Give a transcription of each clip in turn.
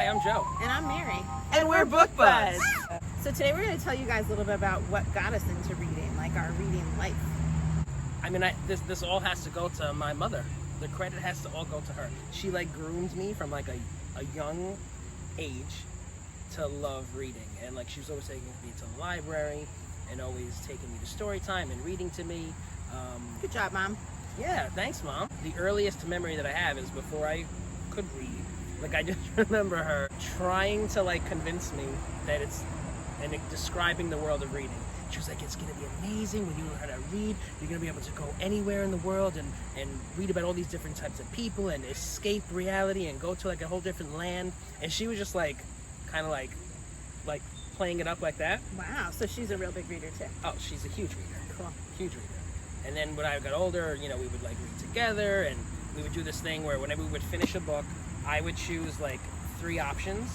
I'm Joe. And I'm Mary. And we're Book Buds. So today we're going to tell you guys a little bit about what got us into reading, like our reading life. I mean, this all has to go to my mother. The credit has to all go to her. She like groomed me from like a young age to love reading. And like she was always taking me to the library and always taking me to story time and reading to me. Good job, Mom. Yeah, thanks, Mom. The earliest memory that I have is before I could read. Like I just remember her trying to like convince me that describing the world of reading. She was like, it's gonna be amazing when you learn how to read. You're gonna be able to go anywhere in the world and read about all these different types of people and escape reality and go to like a whole different land. And she was just like, kind of like playing it up like that. Wow, so she's a real big reader too. Oh, she's a huge reader. Cool. Huge reader. And then when I got older, you know, we would like read together and we would do this thing where whenever we would finish a book, I would choose like 3 options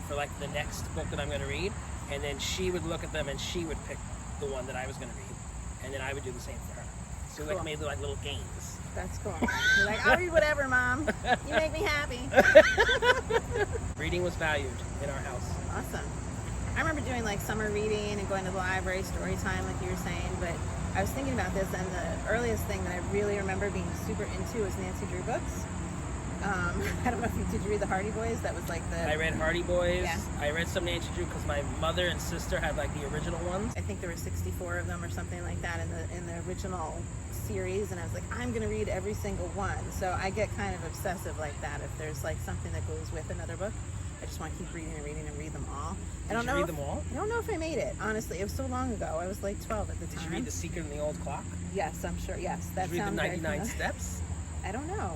for like the next book that I'm going to read, and then she would look at them and she would pick the one that I was going to read, and then I would do the same for her. So we like made like little games. That's cool. You're like, I'll read whatever, Mom. You make me happy. Reading was valued in our house. Awesome. I remember doing like summer reading and going to the library, story time, like you were saying, but I was thinking about this, and the earliest thing that I really remember being super into was Nancy Drew books. I don't know if did you read the Hardy Boys? That was like the... I read Hardy Boys. Yeah. I read some Nancy Drew because my mother and sister had like the original ones. I think there were 64 of them or something like that in the original series, and I was like, I'm going to read every single one. So I get kind of obsessive like that. If there's like something that goes with another book, I just want to keep reading and reading and read them all. Did you read them all? I don't know if I made it, honestly. It was so long ago. I was like 12 at the time. Did you read The Secret in the Old Clock? Yes, I'm sure. Yes, that Did you read sounds The very 99 familiar. Steps? I don't know.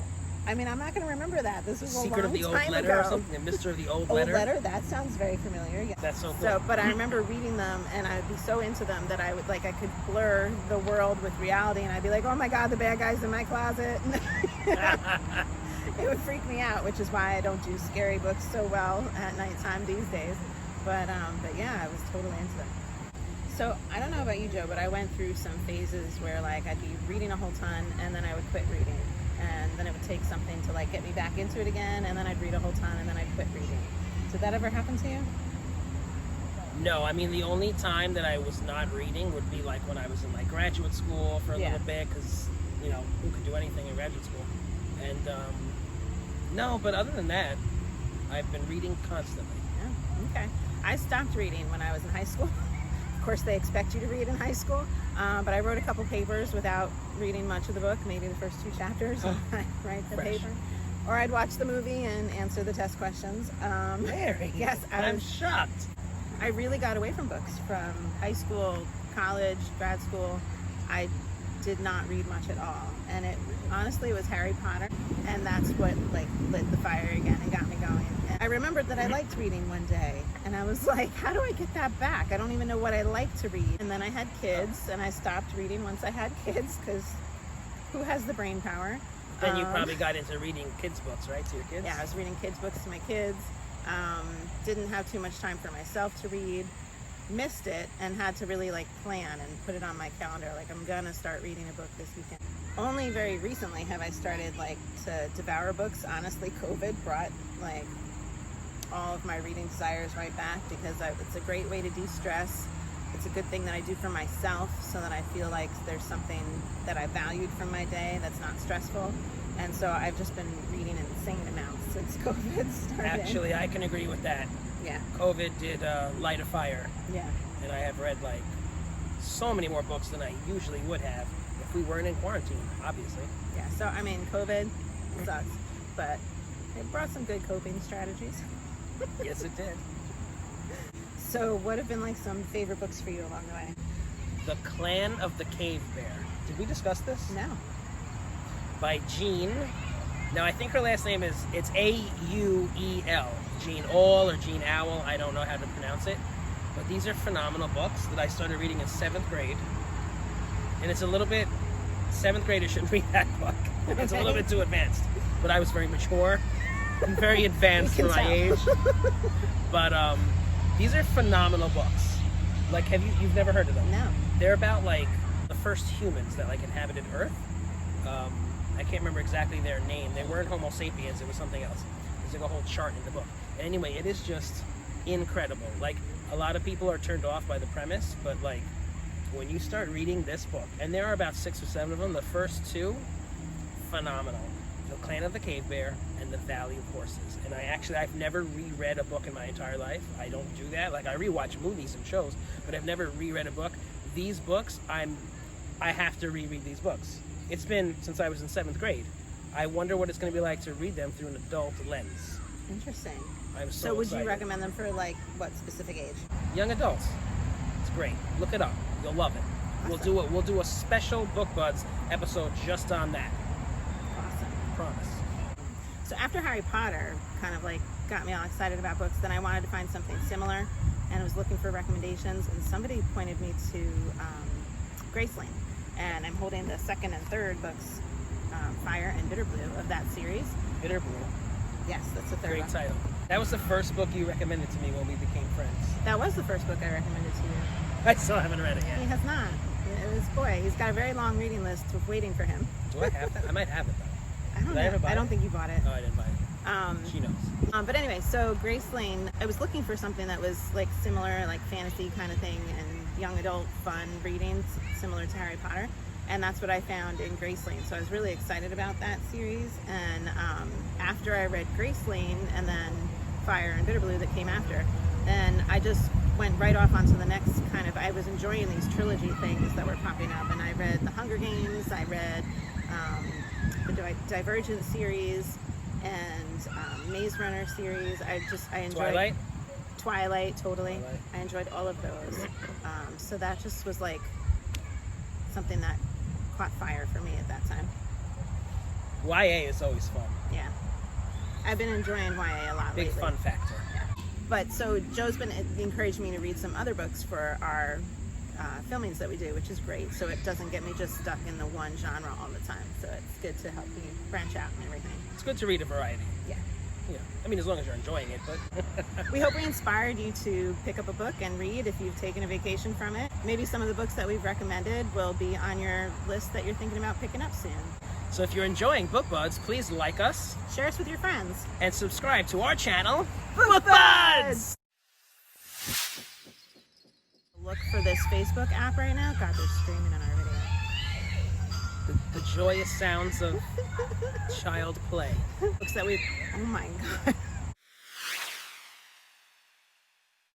I mean, I'm not going to remember that. This was a long Secret of the Old time Letter ago. or something? The Mystery of the Old Old Letter? Letter? That sounds very familiar, yeah. That's so cool. So, but I remember reading them, and I would be so into them that I would, like, I could blur the world with reality, and I'd be like, oh my God, the bad guy's in my closet. It would freak me out, which is why I don't do scary books so well at nighttime these days. But yeah, I was totally into them. So I don't know about you, Joe, but I went through some phases where like I'd be reading a whole ton and then I would quit reading. And then it would take something to like get me back into it again, and then I'd read a whole ton and then I'd quit reading. Did that ever happen to you? No, I mean the only time that I was not reading would be like when I was in like graduate school for a little bit, because you know, who could do anything in graduate school? And no, but other than that, I've been reading constantly. Oh, okay. I stopped reading when I was in high school. Of course, they expect you to read in high school, but I wrote a couple papers without reading much of the book, maybe the first 2 chapters, and I write the paper. Or I'd watch the movie and answer the test questions. Mary, yes, I'm shocked. I really got away from books from high school, college, grad school. I did not read much at all, and it honestly was Harry Potter, and that's what like lit the fire again and got me going. And I remembered that I liked reading one day, and I was like, how do I get that back? I don't even know what I like to read. And then I had kids, and I stopped reading once I had kids, because who has the brain power? Then you probably got into reading kids' books, right, to your kids? Yeah, I was reading kids' books to my kids. Didn't have too much time for myself to read. Missed it and had to really like plan and put it on my calendar, like I'm gonna start reading a book this weekend. Only very recently have I started like to devour books. Honestly, COVID brought like all of my reading desires right back, because it's a great way to de-stress. It's a good thing that I do for myself, so that I feel like there's something that I valued from my day that's not stressful. And so I've just been reading insane amounts since COVID started. Actually, I can agree with that. Yeah. COVID did light a fire. Yeah. And I have read like so many more books than I usually would have if we weren't in quarantine, obviously. Yeah, so I mean, COVID sucks, but it brought some good coping strategies. Yes, it did. So what have been like some favorite books for you along the way? The Clan of the Cave Bear. Did we discuss this? No. By Jean. Now, I think her last name it's A-U-E-L. Jean Owl or Jean Owl. I don't know how to pronounce it. But these are phenomenal books that I started reading in 7th grade. And it's a little bit... 7th graders shouldn't read that book. It's a little bit too advanced. But I was very mature and very advanced for my age. But these are phenomenal books. Like, you've never heard of them? No. They're about, like, the first humans that, like, inhabited Earth. I can't remember exactly their name. They weren't Homo sapiens. It was something else. There's like a whole chart in the book. Anyway, it is just incredible. Like, a lot of people are turned off by the premise, but like, when you start reading this book, and there are about 6 or 7 of them, the first 2, phenomenal. The Clan of the Cave Bear and The Valley of Horses. And I've never reread a book in my entire life. I don't do that. Like, I rewatch movies and shows, but I've never reread a book. These books, I have to reread these books. It's been since I was in 7th grade. I wonder what it's going to be like to read them through an adult lens. Interesting. I'm So would excited. you recommend them for like what specific age? Young adults. It's great. Look it up. You'll love it. Awesome. We'll do a special Book Buds episode just on that. Awesome. Promise. So after Harry Potter kind of like got me all excited about books, then I wanted to find something similar, and I was looking for recommendations, and somebody pointed me to Graceland, and I'm holding the second and third books, Fire and Bitter Blue, of that series. Bitter Blue. Yes, that's the third Great one. title. That was the first book you recommended to me when we became friends. That was the first book I recommended to you. I still haven't read it He yet. has not. It was, boy, he's got a very long reading list waiting for him. Do I have that? I might have it though. I don't Did I ever know. buy I don't it? think you bought it. No, I didn't buy it. She knows. But anyway, so Grace Lane, I was looking for something that was like similar, like fantasy kind of thing, and young adult fun reading, similar to Harry Potter. And that's what I found in Grace Lane. So I was really excited about that series. And after I read Grace Lane and then Fire and Bitter Blue that came after, then I just went right off onto the next kind of, I was enjoying these trilogy things that were popping up. And I read The Hunger Games, I read the Divergent series, and Maze Runner series. I enjoyed Twilight, totally. Twilight. I enjoyed all of those. So that just was like something that caught fire for me at that time. YA is always fun. Yeah, I've been enjoying YA a lot Big lately. fun factor. Yeah. But so Joe's been encouraging me to read some other books for our filmings that we do, which is great. So it doesn't get me just stuck in the one genre all the time. So it's good to help me branch out and everything. It's good to read a variety. Yeah. Yeah. I mean, as long as you're enjoying it, but We hope we inspired you to pick up a book and read if you've taken a vacation from it. Maybe some of the books that we've recommended will be on your list that you're thinking about picking up soon. so if you're enjoying Book Buds, please like us Share us with your friends. and subscribe to our channel, Book Buds! Look for this Facebook app right now. God, they're screaming in our video. The joyous sounds of child play. Books that we've, oh my God.